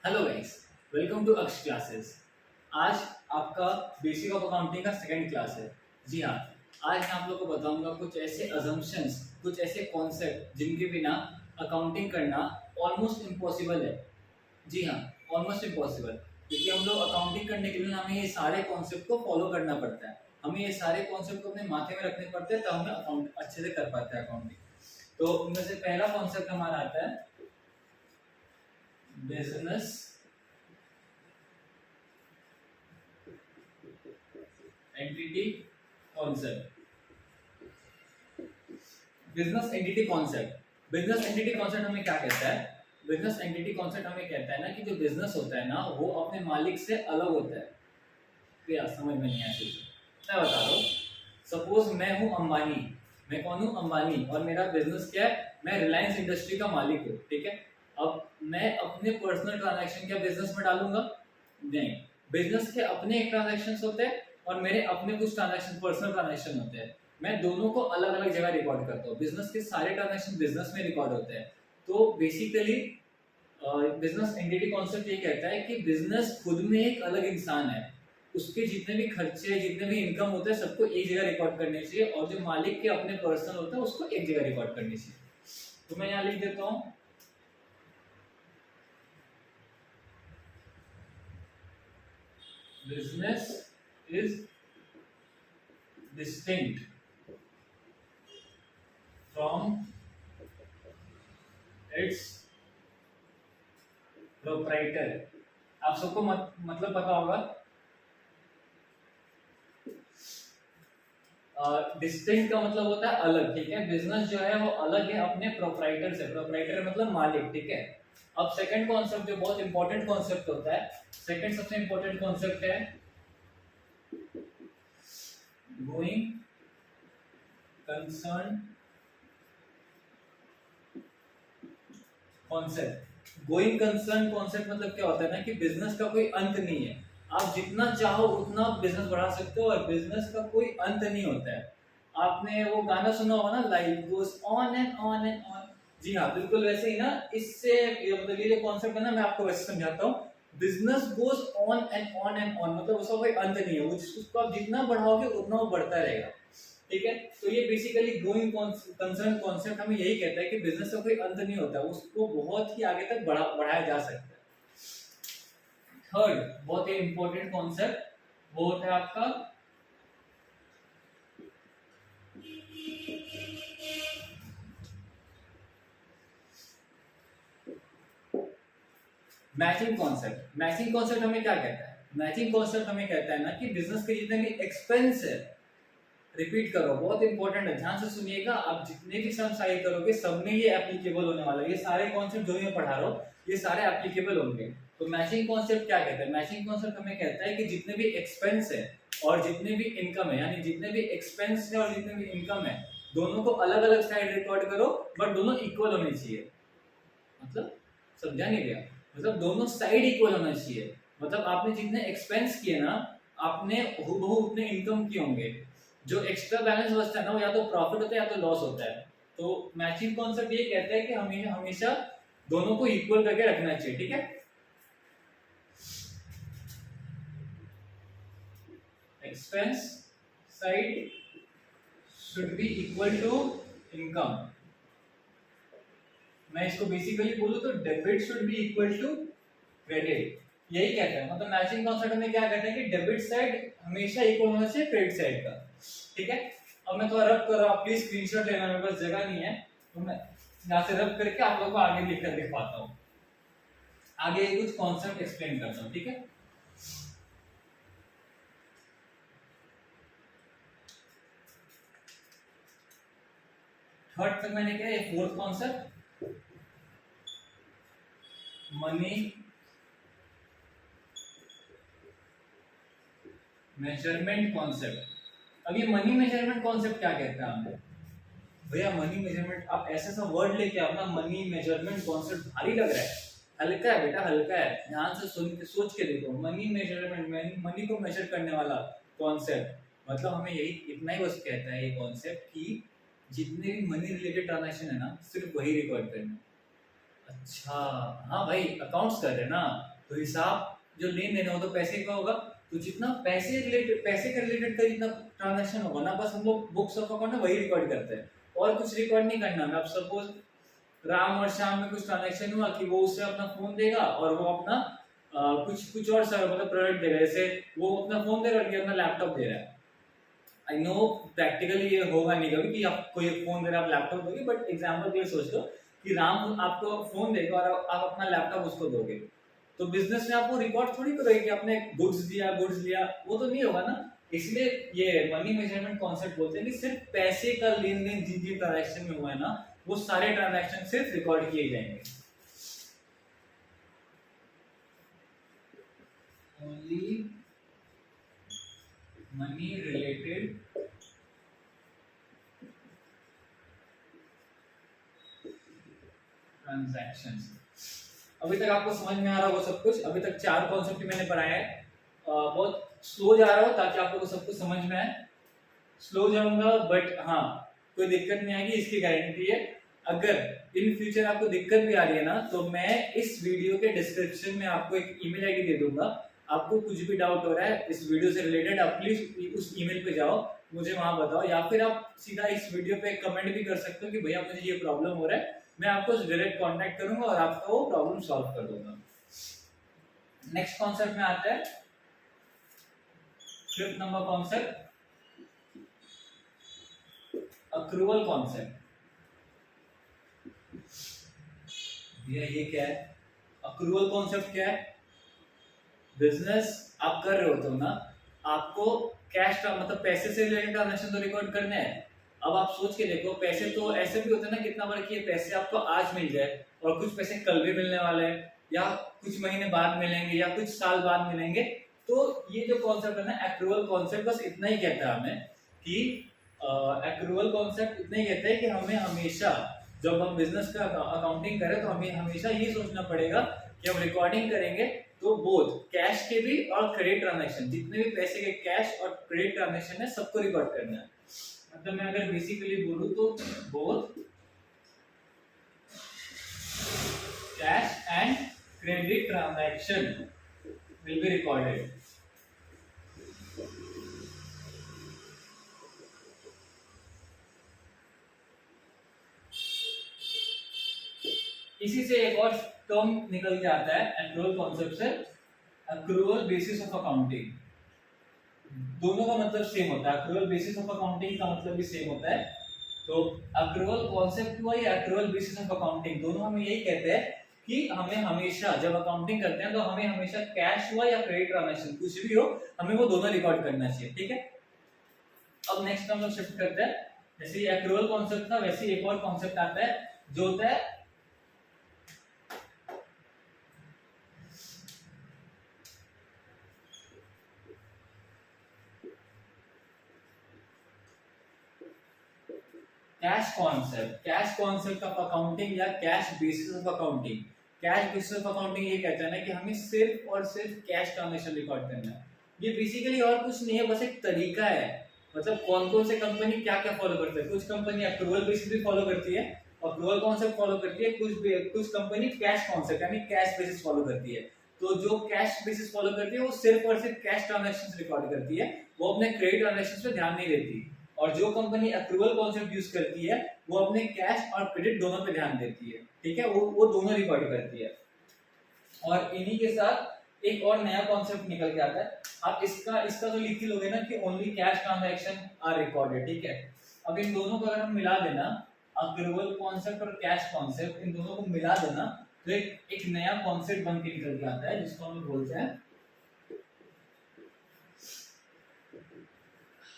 Hello guys, welcome to अक्ष classes. आज आपका बेसिक ऑफ अकाउंटिंग का सेकंड क्लास है। जी हाँ, आज मैं आप लोगों को बताऊंगा कुछ ऐसे अजम्पशंस, कुछ ऐसे कॉन्सेप्ट जिनके बिना अकाउंटिंग करना ऑलमोस्ट इम्पॉसिबल है। जी हाँ, ऑलमोस्ट इम्पॉसिबल, क्योंकि हम लोग अकाउंटिंग करने के लिए हमें ये सारे कॉन्सेप्ट को फॉलो करना पड़ता है। हमें ये सारे कॉन्सेप्ट को अपने माथे में रखने पड़ते हैं, तब हमें अकाउंट अच्छे से कर पाते हैं अकाउंटिंग। तो उनमें से पहला कॉन्सेप्ट हमारा आता है business entity concept. Business entity concept, business entity concept हमें क्या कहता है? बिजनेस एंटिटी कॉन्सेप्ट हमें कहता है ना कि जो बिजनेस होता है ना वो अपने मालिक से अलग होता है। क्या समझ में नहीं आया? मैं बता रहा हूँ। सपोज मैं हूँ अंबानी, मैं कौन हूँ? अंबानी, और मेरा बिजनेस क्या है? मैं रिलायंस इंडस्ट्री का मालिक हूँ, ठीक है। अब मैं अपने पर्सनल ट्रांजैक्शन क्या बिजनेस में डालूंगा? नहीं। बिजनेस के अपने एक ट्रांजैक्शन होते हैं और मेरे अपने कुछ ट्रांजैक्शन पर्सनल ट्रांजैक्शन होते हैं। मैं दोनों को अलग अलग जगह रिकॉर्ड करता हूँ। बिजनेस के सारे ट्रांजैक्शन बिजनेस में रिकॉर्ड होते हैं। तो बेसिकली बिजनेस एंटिटी कॉन्सेप्ट ये कहता है कि बिजनेस खुद में एक अलग इंसान है। उसके जितने भी खर्चे, जितने भी इनकम होते हैं, सबको एक जगह रिकॉर्ड करनी चाहिए, और जो मालिक के अपने पर्सनल होता है उसको एक जगह रिकॉर्ड करनी चाहिए। तो मैं यहाँ लिख देता हूँ, business is distinct from its proprietor। आप सबको मतलब पता होगा। डिस्टिंक्ट का मतलब होता है अलग, ठीक है। बिजनेस जो है वो अलग है अपने प्रोप्राइटर से। प्रोप्राइटर मतलब मालिक, ठीक है। अब सेकंड कॉन्सेप्ट जो बहुत इंपॉर्टेंट कॉन्सेप्ट होता है, सेकंड सबसे इंपॉर्टेंट कॉन्सेप्ट है going concern concept. Going concern concept मतलब क्या होता है ना कि बिजनेस का कोई अंत नहीं है। आप जितना चाहो उतना बिजनेस बढ़ा सकते हो, और बिजनेस का कोई अंत नहीं होता है। आपने वो गाना सुना होगा ना, life goes on and on and on. जी हाँ, बिल्कुल वैसे ही ना। इससे मतलब ये जो कॉन्सेप्ट है ना, मैं आपको वैसे समझाता हूँ। Business goes on and on and on, मतलब उसका कोई अंत नहीं है। उसको आप जितना बढ़ाओगे उतना वो बढ़ता रहेगा, ठीक है। तो ये बेसिकली गोइंग कंसर्न कॉन्सेप्ट हमें यही कहता है कि बिजनेस का कोई अंत नहीं होता, उसको बहुत ही आगे तक बढ़ाया जा सकता है। थर्ड बहुत ही इंपॉर्टेंट कॉन्सेप्ट वो होता है आपका मैचिंग कॉन्सेप्ट। मैचिंग कॉन्सेप्ट हमें क्या कहता है? मैचिंग कॉन्सेप्ट हमें कहता है ना कि बिजनेस के जितने भी एक्सपेंस है, रिपीट करो, बहुत इंपॉर्टेंट है, ध्यान से सुनिएगा। आप जितने भी सम साइड करोगे सब में ये एप्लीकेबल होने वाला है। ये सारे कॉन्सेप्ट जो मैं पढ़ा रहा हूँ ये सारे एप्लीकेबल होंगे। तो मैचिंग कॉन्सेप्ट क्या कहता है? मैचिंग कॉन्सेप्ट हमें कहता है कि जितने भी एक्सपेंस है और जितने भी इनकम है, यानी जितने भी एक्सपेंस है और जितने भी इनकम है, दोनों को अलग अलग साइड रिकॉर्ड करो, बट दोनों इक्वल होने चाहिए। मतलब समझा नहीं गया? मतलब दोनों साइड इक्वल होना चाहिए। मतलब आपने जितने एक्सपेंस किए ना, आपने हूबहू उतने इनकम किए होंगे। जो एक्स्ट्रा बैलेंस बचता है ना, वो या तो प्रॉफिट होता है या तो लॉस होता है। तो मैचिंग कॉन्सेप्ट ये कहता है कि हमें हमेशा दोनों को इक्वल करके रखना चाहिए, ठीक है। Expense side should be equal to income. मैं इसको बेसिकली बोलूं तो debit should be equal to credit. यही कहता है, मतलब मैचिंग कॉन्सेप्ट में क्या कहता है कि डेबिट साइड हमेशा इक्वल होना चाहिए क्रेडिट साइड का, ठीक है। अब मैं थोड़ा रब कर रहा हूँ, प्लीज स्क्रीनशॉट लेना, मेरे पास जगह नहीं है, तो मैं यहाँ से रब करके आप लोगों को आगे लिख कर दिखाता हूँ। आगे कुछ कॉन्सेप्ट एक्सप्लेन करता हूँ, ठीक है। थर्ड तक मैंने क्या, ये fourth concept money measurement concept. अब ये मनी मेजरमेंट कॉन्सेप्ट क्या कहता है हमें? भैया मनी मेजरमेंट, आप ऐसा सा वर्ड लेके अपना मनी मेजरमेंट कॉन्सेप्ट भारी लग रहा है। हल्का है बेटा, हल्का है। ध्यान से सुन के सोच के देखो, मनी मेजरमेंट, मनी को मेजर करने वाला कॉन्सेप्ट। मतलब हमें यही इतना ही बस कहता है ये कॉन्सेप्ट कि जितने भी मनी रिलेटेड ट्रांजैक्शन है ना, सिर्फ वही रिकॉर्ड करना। अच्छा हाँ भाई, अकाउंट्स कर रहे हैं ना, तो हिसाब जो लेन देन है वो तो पैसे का होगा, तो जितना पैसे के रिलेटेड का जितना ट्रांजैक्शन होगा ना, बस हम लोग बुक्स ऑफ अकाउंट में वही रिकॉर्ड करते हैं और कुछ रिकॉर्ड नहीं करना है। अब सपोज राम और श्याम में कुछ ट्रांजैक्शन हुआ कि वो उससे अपना फोन देगा और वो अपना कुछ कुछ और सर मतलब प्रोडक्ट देगा, जैसे वो अपना फोन दे रहा है, अपना लैपटॉप दे रहा है। आई नो प्रैक्टिकली ये होगा नहीं कभी कि आप कोई फोन दे रहा आप लैपटॉप दोगे, बट एग्जाम्पल के लिए सोच लो कि राम आपको फोन देगा और आप अपना लैपटॉप उसको दोगे, तो बिजनेस में आपको रिकॉर्ड थोड़ी करोगे कि आपने गुड्स दिया गुड्स लिया, वो तो नहीं होगा ना। इसलिए ये मनी मेजरमेंट कॉन्सेप्ट बोलते हैं कि सिर्फ पैसे का लेन देन जिन जिन ट्रांजैक्शन में हुआ है ना, वो सारे ट्रांजैक्शन सिर्फ रिकॉर्ड किए जाएंगे। Only money related transactions. अभी तक आपको समझ में आ रहा होगा सब कुछ? अभी तक 4 कॉन्सेप्ट मैंने पढ़ाए हैं। बहुत स्लो जा रहा हो ताकि आपको सब कुछ समझ में आए। स्लो जाऊंगा बट हाँ कोई दिक्कत नहीं आएगी, इसकी गारंटी है। अगर इन फ्यूचर आपको दिक्कत भी आ रही है ना, तो मैं इस वीडियो के डिस्क्रिप्शन में आपको एक ईमेल आईडी दे दूंगा। आपको कुछ भी डाउट हो रहा है इस वीडियो से रिलेटेड, आप प्लीज उस ईमेल पे जाओ, मुझे वहां बताओ, या फिर आप सीधा इस वीडियो पे कमेंट भी कर सकते हो कि भैया मुझे ये प्रॉब्लम हो रहा है, मैं आपको डायरेक्ट कांटेक्ट करूंगा और आपका वो प्रॉब्लम सॉल्व कर दूंगा। नेक्स्ट कॉन्सेप्ट में आता है 5th number concept, accrual concept. ये क्या है? अक्रूवल कॉन्सेप्ट क्या है? बिजनेस आप कर रहे हो तो ना, आपको कैश का मतलब पैसे से रिलेटेड ट्रांजैक्शन तो रिकॉर्ड करना है। अब आप सोच के देखो, पैसे तो ऐसे भी होते हैं ना, कितना बार कि ये पैसे आपको आज मिल जाए और कुछ पैसे कल भी मिलने वाले हैं, या कुछ महीने बाद मिलेंगे, या कुछ साल बाद मिलेंगे। तो ये जो कॉन्सेप्ट है ना एक्रूवल कॉन्सेप्ट, बस इतना ही कहता है हमें कि एक्रूवल कॉन्सेप्ट इतना ही कहता है कि हमें हमेशा जब हम बिजनेस का अकाउंटिंग करें तो हमें हमेशा ये सोचना पड़ेगा कि हम रिकॉर्डिंग करेंगे तो बोथ कैश के भी और क्रेडिट ट्रांजैक्शन, जितने भी पैसे के कैश और क्रेडिट ट्रांजैक्शन है सबको रिकॉर्ड करना है। मतलब मैं अगर बेसिकली बोलूं तो both cash and credit transaction will be recorded. इसी से एक और टर्म निकल के आता है एक्रूवल कॉन्सेप्ट से, एक्रूवल बेसिस ऑफ अकाउंटिंग। दोनों का मतलब सेम होता है, एक्रूवल बेसिस ऑफ अकाउंटिंग का मतलब भी सेम होता है। तो एक्रूवल कॉन्सेप्ट हुआ या एक्रूवल बेसिस ऑफ अकाउंटिंग, दोनों हमें यही कहते हैं कि हमें हमेशा जब अकाउंटिंग करते हैं तो हमें हमेशा कैश हुआ या क्रेडिट ट्रांजैक्शन कुछ भी हो, हमें वो दोनों रिकॉर्ड करना चाहिए। ठीक है, अब नेक्स्ट हम लोग शिफ्ट करते हैं। जैसे ये एक्रूवल कॉन्सेप्ट था, वैसे एक और कॉन्सेप्ट आता है जो होता है cash concept. Cash concept of accounting या cash basis of accounting. Cash basis of accounting ये कहता है ना कि हमें सिर्फ और सिर्फ कैश ट्रांजैक्शन रिकॉर्ड करना है। ये बेसिकली और कुछ नहीं है, बस एक तरीका है। मतलब कौन कौन से कंपनी क्या क्या फॉलो करते हैं। कुछ कंपनी अप्रूवल बेसिस भी फॉलो करती है, अप्रूवल कॉन्सेप्ट फॉलो करती है, कुछ कंपनी कैश कॉन्सेप्ट यानी कैश बेसिस फॉलो करती है। तो जो कैश बेसिस फॉलो करती है वो सिर्फ और सिर्फ कैश ट्रांजैक्शंस रिकॉर्ड करती है, वो अपने क्रेडिट ट्रांजैक्शंस पे ध्यान नहीं देती। और जो कंपनी अप्रूवल कॉन्सेप्ट यूज करती है वो अपने कैश और क्रेडिट दोनों पे ध्यान देती है। ठीक है, वो दोनों रिकॉर्ड करती है। और इन्हीं के साथ एक और नया कॉन्सेप्ट निकल के आता है। आप इसका तो लिख ही लोगे ना कि only cash transaction are recorded. ठीक है, अब इन दोनों को अगर हम मिला देना, अप्रूवल कॉन्सेप्ट और कैश कॉन्सेप्ट, इन दोनों को मिला देना तो एक नया कॉन्सेप्ट बन के निकल के आता है जिसको हम बोलते हैं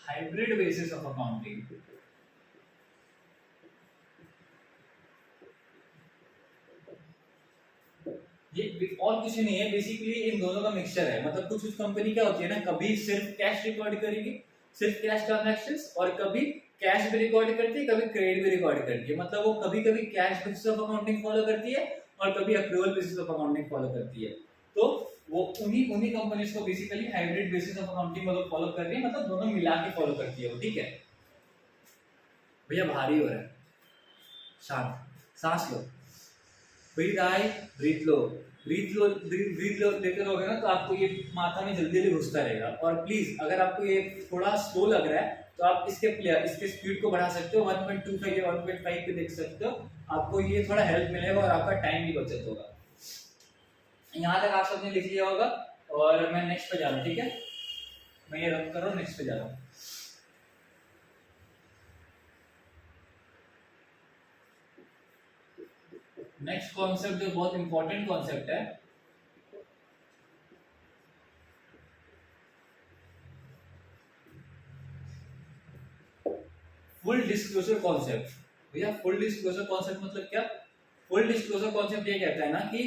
हाइब्रिड बेसिस ऑफ अकाउंटिंग। ये और कुछ नहीं है, बेसिकली इन दोनों का मिक्सचर है। मतलब कुछ कंपनी क्या होती है ना, कभी सिर्फ कैश रिकॉर्ड करेगी, सिर्फ कैश ट्रांजैक्शंस, और कभी कैश भी रिकॉर्ड करती है, कभी क्रेडिट भी रिकॉर्ड करती है। मतलब वो कभी कभी cash basis of accounting follow करती है और कभी approval basis of accounting follow करती है। तो वो उन्हीं कंपनीज को basically hybrid basis of accounting मतलब फॉलो कर रही है, मतलब दोनों मिला के फॉलो करती है वो। ठीक है भैया, भारी हो रहा है, शांत सांस लो। ब्रीथ हाई ब्रीथ लो, ब्रीथ लो लेते रहोगे ना तो आपको ये माथा में जल्दी जल्दी घुसता रहेगा। और प्लीज अगर आपको ये थोड़ा स्लो लग रहा है तो आप इसके स्पीड को बढ़ा सकते हो, 1.25 या 1.5 पे देख सकते हो, आपको ये थोड़ा हेल्प मिलेगा और आपका टाइम भी बचत होगा। यहाँ तक आप सबने लिख लिया होगा और मैं नेक्स्ट पे जा रहा हूँ, ठीक है, मैं ये रब कर रहा हूँ, नेक्स्ट पे जा रहा हूँ। नेक्स्ट कॉन्सेप्ट जो बहुत इंपॉर्टेंट कॉन्सेप्ट है, फुल डिस्क्लोजर कॉन्सेप्ट। भैया फुल डिस्क्लोजर कॉन्सेप्ट मतलब क्या? फुल डिस्क्लोजर कॉन्सेप्ट ये कहता है ना कि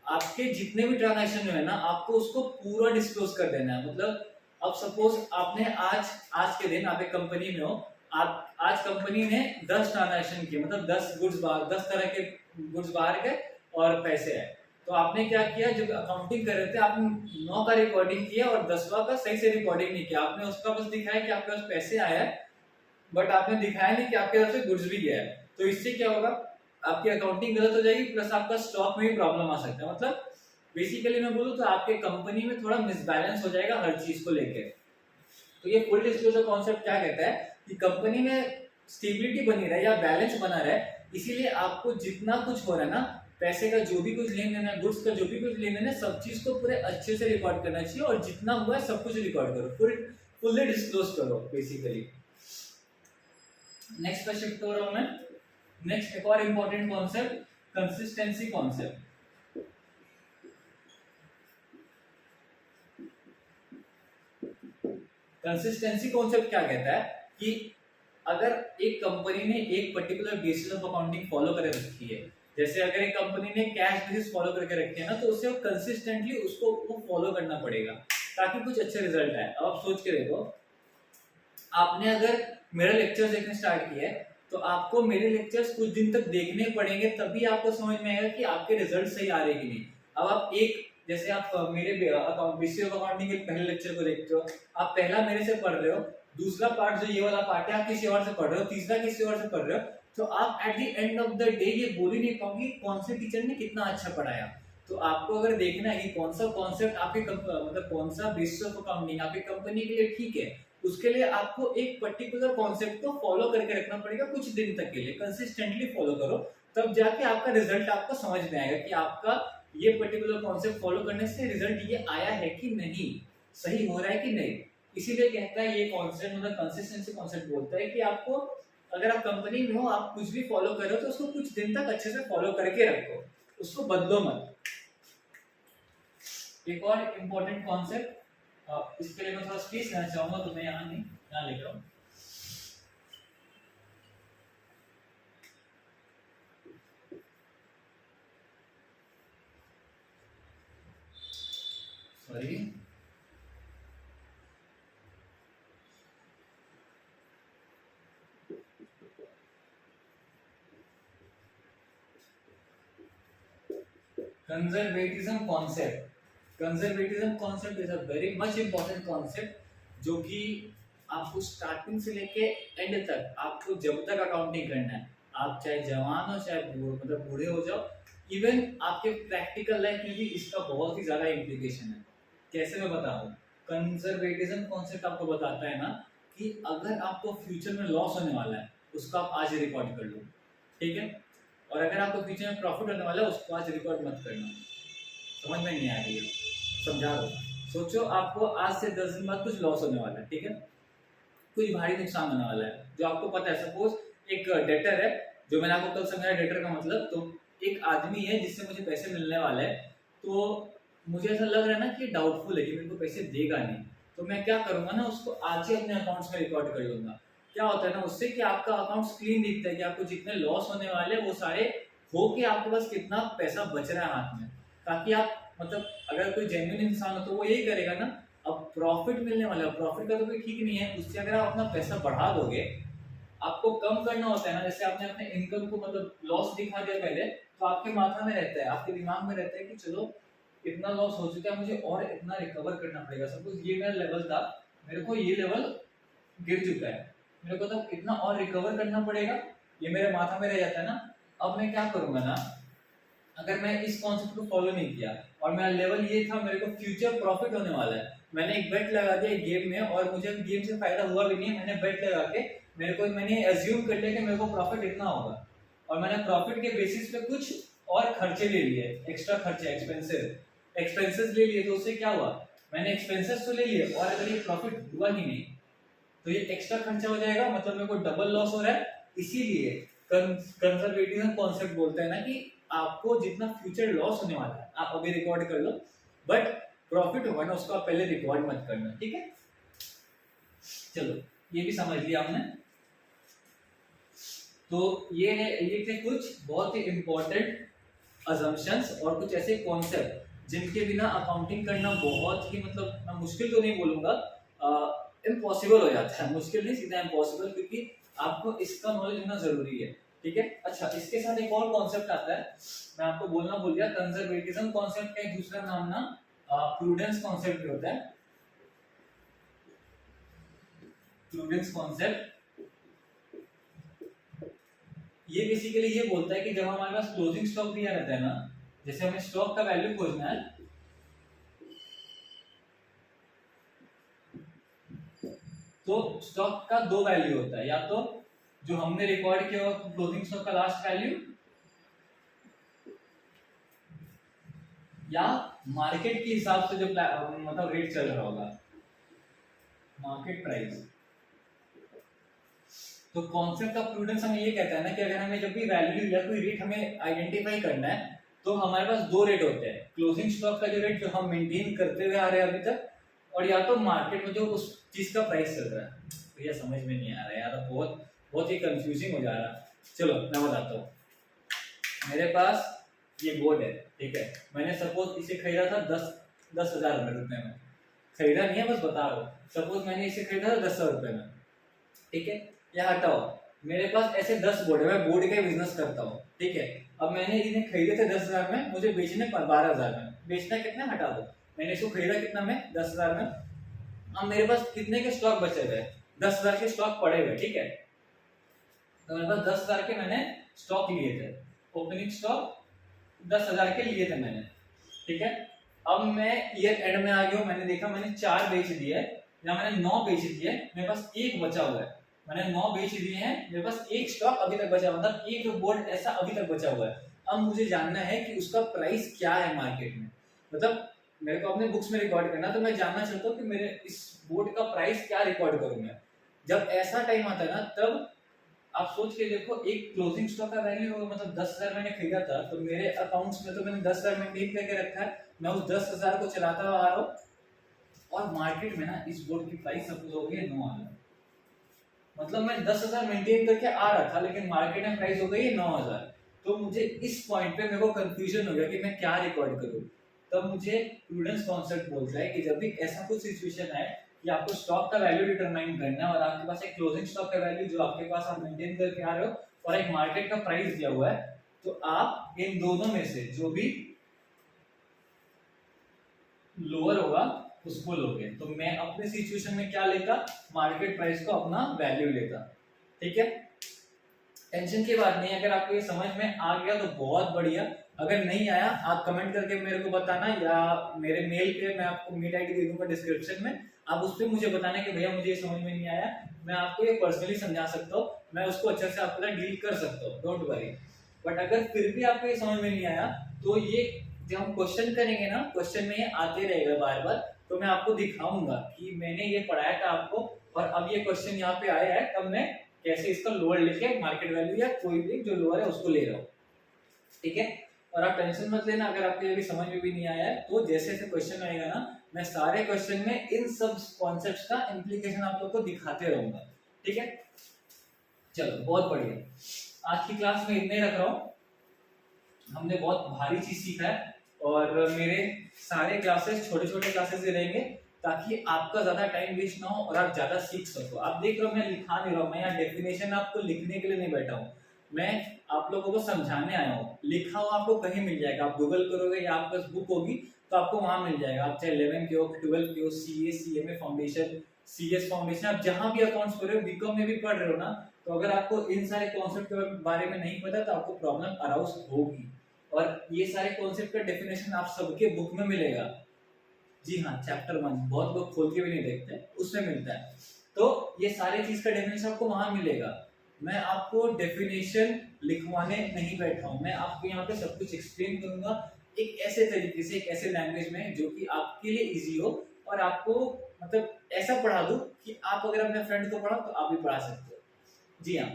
आपके जितने भी ट्रांजैक्शन है ना आपको उसको पूरा डिस्क्लोज कर देना है। मतलब अब सपोज आपने आज के दिन आप एक कंपनी में हो, आप आज कंपनी ने 10 ट्रांजैक्शन किए, मतलब 10 गुड्स बाहर, 10 तरह के गुड्स बाहर गए और पैसे आए। तो आपने क्या किया, जब अकाउंटिंग कर रहे थे आपने 9 का रिकॉर्डिंग किया और 10वां का सही से रिकॉर्डिंग नहीं किया, आपने उसका बस दिखाया कि आपके पास पैसे आए हैं बट आपने दिखाया नहीं कि आपके तरफ से गुड्स भी गया है। तो इससे क्या होगा, आपकी अकाउंटिंग गलत हो जाएगी प्लस आपका स्टॉक में भी प्रॉब्लम आ सकता है। मतलब बेसिकली मैं बोलूँ तो आपके कंपनी में थोड़ा मिसबैलेंस हो जाएगा हर चीज को लेकर। तो ये फुल डिस्क्लोजर कॉन्सेप्ट क्या कहता है कि कंपनी में स्टेबिलिटी बनी रहे या बैलेंस बना रहे, इसीलिए आपको जितना कुछ हो रहा है ना, पैसे का जो भी कुछ लेन देन है, गुड्स का जो भी कुछ लेन देन है, सब चीज को पूरे अच्छे से रिकॉर्ड करना चाहिए और जितना हुआ है सब कुछ रिकॉर्ड करो, फुल्ली डिस्क्लोज करो बेसिकली। नेक्स्ट पे शिफ्ट हो रहा हूं मैं। नेक्स्ट एक और important concept, consistency concept. Consistency concept क्या कहता है कि अगर एक कंपनी ने एक particular basis of accounting follow कर रखी है, जैसे अगर एक कंपनी ने कैश बेसिस फॉलो करके रखे हैं ना, तो उसे कंसिस्टेंटली उसको वो फॉलो करना पड़ेगा ताकि कुछ अच्छे रिजल्ट आए। अब आप सोच के देखो, आपने अगर मेरा लेक्चर देखने स्टार्ट किया है तो आपको मेरे लेक्चर्स कुछ दिन तक देखने पड़ेंगे, तभी आपको समझ में आएगा कि आपके रिजल्ट सही आ रहे कि नहीं। अब आप एक जैसे आप मेरे बेसिस ऑफ अकाउंटिंग के पहले लेक्चर को देखते हो, आप पहला मेरे से पढ़ रहे हो, दूसरा पार्ट जो ये वाला पार्ट है आप किसी और से पढ़ रहे हो, तीसरा किसी और से पढ़ रहे हो, तो आप at the end of the day ये बोल ही नहीं पाओगे कौन से टीचर ने कितना अच्छा पढ़ाया। तो आपको अगर देखना है कि कौन सा कॉन्सेप्ट आपके मतलब कौन सा बेसिस ऑफ अकाउंटिंग आपकी कंपनी के लिए ठीक है, उसके लिए आपको एक पर्टिकुलर कॉन्सेप्ट को फॉलो करके रखना पड़ेगा कुछ दिन तक के लिए, कंसिस्टेंटली फॉलो करो, तब जाके आपका रिजल्ट आपको समझ में आएगा कि आपका ये पर्टिकुलर कॉन्सेप्ट फॉलो करने से रिजल्ट ये आया है कि नहीं, सही हो रहा है कि नहीं। इसीलिए कहता है ये कॉन्सेप्ट, मतलब कंसिस्टेंसी कॉन्सेप्ट बोलता है कि आपको अगर आप कंपनी में हो, आप कुछ भी फॉलो कर रहे हो तो उसको कुछ दिन तक अच्छे से फॉलो करके रखो, उसको बदलो मत। एक और इम्पोर्टेंट कॉन्सेप्ट, इसके लिए मैं थोड़ा स्पेस लेना चाहूंगा तो मैं यहाँ नहीं, यहाँ लिख रहा हूँ। Sorry, conservatism concept. Conservatism concept is a very much important concept जो कि आपको स्टार्टिंग से लेके एंड तक, आपको जब तक अकाउंटिंग करना है, आप चाहे जवान हो चाहे मतलब बूढ़े हो जाओ, इवन आपके प्रैक्टिकल लाइफ में भी इसका बहुत ही ज्यादा इम्प्लीकेशन है। कैसे मैं बता दूं, कंजर्वेटिज्म कॉन्सेप्ट आपको बताता है ना कि अगर आपको फ्यूचर में लॉस होने वाला है उसको आप आज रिकॉर्ड कर लो, ठीक है, और अगर आपको फ्यूचर में प्रॉफिट होने वाला है उसको आज रिकॉर्ड मत करना। समझ में नहीं आ रही है, समझा दो। सोचो आपको आज से 10 दिन बाद कुछ लॉस होने वाला है, ठीक है, कुछ भारी नुकसान होने वाला है जो आपको पता है। सपोज एक डेटर है, जो मैंने आपको कल समझाया डेटर का मतलब, तो एक आदमी है जिससे मुझे पैसे मिलने वाले हैं, तो मुझे ऐसा लग रहा है ना कि डाउटफुल है कि मेरे को पैसे देगा नहीं, तो मैं क्या करूंगा ना, उसको आज ही अपने अकाउंट्स में रिकॉर्ड कर लूंगा। क्या होता है ना उससे कि आपका अकाउंट क्लीन दिखता है कि आपको जितने लॉस होने वाले हैं वो सारे हो के आपके पास कितना पैसा बच रहा है हाथ में, ताकि आप मतलब अगर कोई जेन्युइन इंसान हो तो वो यही करेगा ना। अब प्रॉफिट मिलने वाला है, प्रॉफिट का तो कोई ठीक नहीं है, उससे अगर आप अपना पैसा बढ़ा दोगे, आपको कम करना होता है ना, जैसे आपने अपने इनकम को मतलब लॉस दिखा दिया पहले, तो आपके माथा में रहता है, आपके दिमाग में रहता है कि चलो इतना लॉस हो चुका है, मुझे और इतना रिकवर करना पड़ेगा। सपोज ये मेरा लेवल था, मेरे को ये लेवल गिर चुका है, मेरे को तो इतना और रिकवर करना पड़ेगा, ये मेरे माथा में रह जाता है ना। अब मैं क्या करूंगा ना, अगर मैं इस कॉन्सेप्ट को फॉलो नहीं किया और मेरा लेवल ये था, मेरे को फ्यूचर प्रॉफिट होने वाला है, मैंने एक बेट लगा दिया गेम में और मुझे गेम से फायदा हुआ भी नहीं है, मैंने बेट लगा के मैंने एज्यूम कर लिया कि मेरे को प्रॉफिट इतना होगा और मैंने प्रॉफिट के बेसिस पे कुछ और खर्चे ले लिए, एक्स्ट्रा खर्चे, एक्सपेंसेस ले लिए, तो उससे क्या हुआ, मैंने एक्सपेंसेस तो ले लिए और अगर ये प्रॉफिट हुआ ही नहीं तो ये एक्स्ट्रा खर्चा हो जाएगा, मतलब मेरे को डबल लॉस हो रहा है। इसीलिए कंजर्वेटिज्म कॉन्सेप्ट बोलता है ना कि आपको जितना फ्यूचर लॉस होने वाला है आप अभी रिकॉर्ड कर लो, बट प्रॉफिट होगा ना उसको आप पहले रिकॉर्ड मत करना, ठीक है। चलो ये भी समझ लिया हमने। तो ये थे कुछ बहुत ही इंपॉर्टेंट अजम्पशंस और कुछ ऐसे कॉन्सेप्ट जिनके बिना अकाउंटिंग करना बहुत ही, मतलब मैं मुश्किल तो नहीं बोलूंगा, इम्पॉसिबल हो जाता है, मुश्किल नहीं सीधा इम्पॉसिबल, क्योंकि आपको इसका नॉलेज होना जरूरी है, ठीक है। अच्छा, इसके साथ एक और कॉन्सेप्ट आता है, मैं आपको बोलना भूल गया, कंजर्वेटिज्म कॉन्सेप्ट का एक दूसरा नाम ना प्रूडेंस कॉन्सेप्ट भी होता है। प्रूडेंस कॉन्सेप्ट ये बेसिकली ये बोलता है कि जब हमारे पास क्लोजिंग स्टॉक दिया रहता है ना, जैसे हमें स्टॉक का वैल्यू खोजना है, तो स्टॉक का दो वैल्यू होता है, या तो जो हमने रिकॉर्ड किया हुआ क्लोजिंग स्टॉक का लास्ट वैल्यू, या मार्केट के हिसाब से जो मतलब रेट चल रहा होगा, मार्केट प्राइस। तो कॉन्सेप्ट ऑफ प्रूडेंस हमें ये कहता है ना कि अगर हमें जब भी वैल्यू या कोई रेट हमें आइडेंटिफाई करना है तो हमारे पास दो रेट होते हैं, क्लोजिंग स्टॉक का जो रेट जो हम मेंटेन करते हुए आ रहे हैं अभी तक, और या तो मार्केट में जो उस चीज का प्राइस चल रहा है। तो ये समझ में नहीं आ रहा है यार, बहुत बहुत ही कंफ्यूजिंग हो जा रहा है। चलो मैं बताता हूँ। मेरे पास ये बोर्ड है, ठीक है, मैंने सपोज इसे खरीदा था 10,000 रुपए में, खरीदा नहीं है बस बता रहा हूँ, सपोज मैंने इसे खरीदा था 10,000 रुपए में, ठीक है। या हटाओ, मेरे पास ऐसे 10 बोर्ड है, मैं बोर्ड का बिजनेस करता हूँ, ठीक है। अब मैंने इन्हें खरीदे थे 10,000 में, मुझे बेचने 12,000 में, बेचना कितना हटा दो, मैंने इसको खरीदा कितना में 10,000 में। अब मेरे पास कितने के स्टॉक बचे हुए, 10,000 के स्टॉक पड़े हुए, ठीक है। तो मेरे पास 10,000 के मैंने स्टॉक लिए थे, ओपनिंग स्टॉक 10,000 के लिए थे मैंने, ठीक है। अब मैं ईयर एंड में आ गया हूँ, मैंने देखा मैंने 4 बेच दिए या मैंने 9 बेच दिए, मेरे पास एक बचा हुआ है, मैंने 9 बेच दिए हैं, मेरे पास एक स्टॉक अभी तक बचा हुआ, मतलब एक बोर्ड ऐसा अभी तक बचा हुआ है। अब मुझे जानना है कि उसका प्राइस क्या है मार्केट में, मतलब मेरे को अपने बुक्स में रिकॉर्ड करना, तो मैं जानना चाहता हूँ कि मेरे इस बोर्ड का प्राइस क्या रिकॉर्ड करूँ मैं। जब ऐसा टाइम आता है ना, तब आप सोच के देखो, एक क्लोजिंग स्टॉक का वैल्यू होगा, मतलब 10,000 मैंने खरीदा था, तो मेरे अकाउंट्स में तो मैंने 10,000 मेंटेन करके रखा है, मैं उस 10,000 को चलाता हुआ आ रहा हूँ, और मार्केट में ना इस बोर्ड की प्राइस सपोज हो गई 9,000, मतलब मैं 10,000 मेंटेन करके आ रहा था, लेकिन मार्केट में प्राइस हो गई 9,000। तो मुझे इस पॉइंट पे मेरे को कंफ्यूजन हो गया कि मैं क्या रिकॉर्ड करूं। तब मुझे प्रूडेंस कॉन्सेप्ट बोलता है कि जब भी ऐसा कुछ सिचुएशन है कि आपको स्टॉक का वैल्यू डिटरमाइन करना है और आपके पास एक क्लोजिंग स्टॉक का वैल्यू जो आपके पास आप मेंटेन करके आ रहे हो और एक मार्केट का प्राइस दिया हुआ है, तो आप इन दोनों में से जो भी लोअर होगा उसको लोगे। तो मैं अपने सिचुएशन में क्या लेता, मार्केट प्राइस को अपना वैल्यू लेता, ठीक है। टेंशन की बात नहीं, अगर आपको ये समझ में आ गया तो बहुत बढ़िया, अगर नहीं आया आप कमेंट करके मेरे को बताना, या मेरे मेल पे मैं आपको मेल आईडी दे दूंगा डिस्क्रिप्शन में, आप उस पर मुझे बताना कि भैया मुझे ये समझ में नहीं आया, मैं आपको ये पर्सनली समझा सकता हूँ, मैं उसको अच्छे से आपके साथ डील कर सकता हूँ, डोंट वरी। बट अगर फिर भी आपको ये समझ में नहीं आया, तो ये जब हम क्वेश्चन करेंगे ना, क्वेश्चन में ये आते रहेगा बार बार, तो मैं आपको दिखाऊंगा कि मैंने ये पढ़ाया था आपको और अब ये क्वेश्चन यहाँ पे आया है, तब मैं कैसे इसका लोअर लेके मार्केट वैल्यू या कोई भी जो लोअर है उसको ले रहा हूँ, ठीक है। और आप टेंशन मत लेना, अगर आपको ये भी समझ में भी नहीं आया है, तो जैसे जैसे क्वेश्चन आएगा ना, मैं सारे क्वेश्चन में इन सब कॉन्सेप्ट्स का इम्प्लीकेशन आप लोग को दिखाते रहूंगा, ठीक है। चलो बहुत बढ़िया, आज की क्लास में इतने रख रहा हूँ, हमने बहुत भारी चीज सीखा है, और मेरे सारे क्लासेस छोटे छोटे क्लासेस ही रहेंगे, ताकि आपका ज्यादा टाइम वेस्ट ना हो और आप ज्यादा सीख सको। आप देख रहे हो मैं लिखा नहीं रहा हूँ, मैं यहाँ डेफिनेशन आपको लिखने के लिए नहीं बैठा हूँ, मैं आप लोगों को समझाने आया हूँ। लिखा हुआ आपको कहीं मिल जाएगा, आप गूगल करोगे या आपके पास बुक होगी तो आपको वहां मिल जाएगा, आप चाहे 11 के हो 12 के हो, CA CMA foundation, CS foundation, आप जहां भी अकाउंट्स पढ़ रहे हो, बीकॉम में भी पढ़ रहे हो ना, तो अगर आपको इन सारे कॉन्सेप्ट के बारे में नहीं पता तो आपको प्रॉब्लम अराउज होगी। और ये सारे कॉन्सेप्ट का डेफिनेशन आप सबके बुक में मिलेगा। जी हाँ, चैप्टर 1 बहुत लोग खोल के भी नहीं देखते, उसमें मिलता है। तो ये सारे चीज का डेफिनेशन आपको वहां मिलेगा। मैं आपको डेफिनेशन लिखवाने नहीं बैठा हूँ, मैं आपको यहाँ पे सब कुछ एक्सप्लेन करूंगा एक ऐसे तरीके से, एक ऐसे लैंग्वेज में जो कि आपके लिए इजी हो, और आपको मतलब ऐसा पढ़ा दूं कि आप अगर अपने फ्रेंड को पढ़ाओ तो आप भी पढ़ा सकते हो। जी हाँ,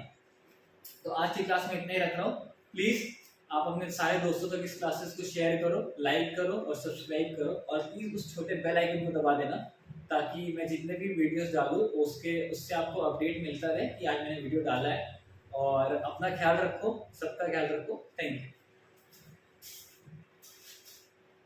तो आज की क्लास में इतना ही रख रहा हूँ। प्लीज आप अपने सारे दोस्तों तक इस क्लासेस को शेयर करो, लाइक करो और सब्सक्राइब करो, और प्लीज उस छोटे बेल आइकन को दबा देना, ताकि मैं जितने भी वीडियोस डालूं उससे आपको अपडेट मिलता रहे कि आज मैंने वीडियो डाला है। और अपना ख्याल रखो, सबका ख्याल रखो। Thank you.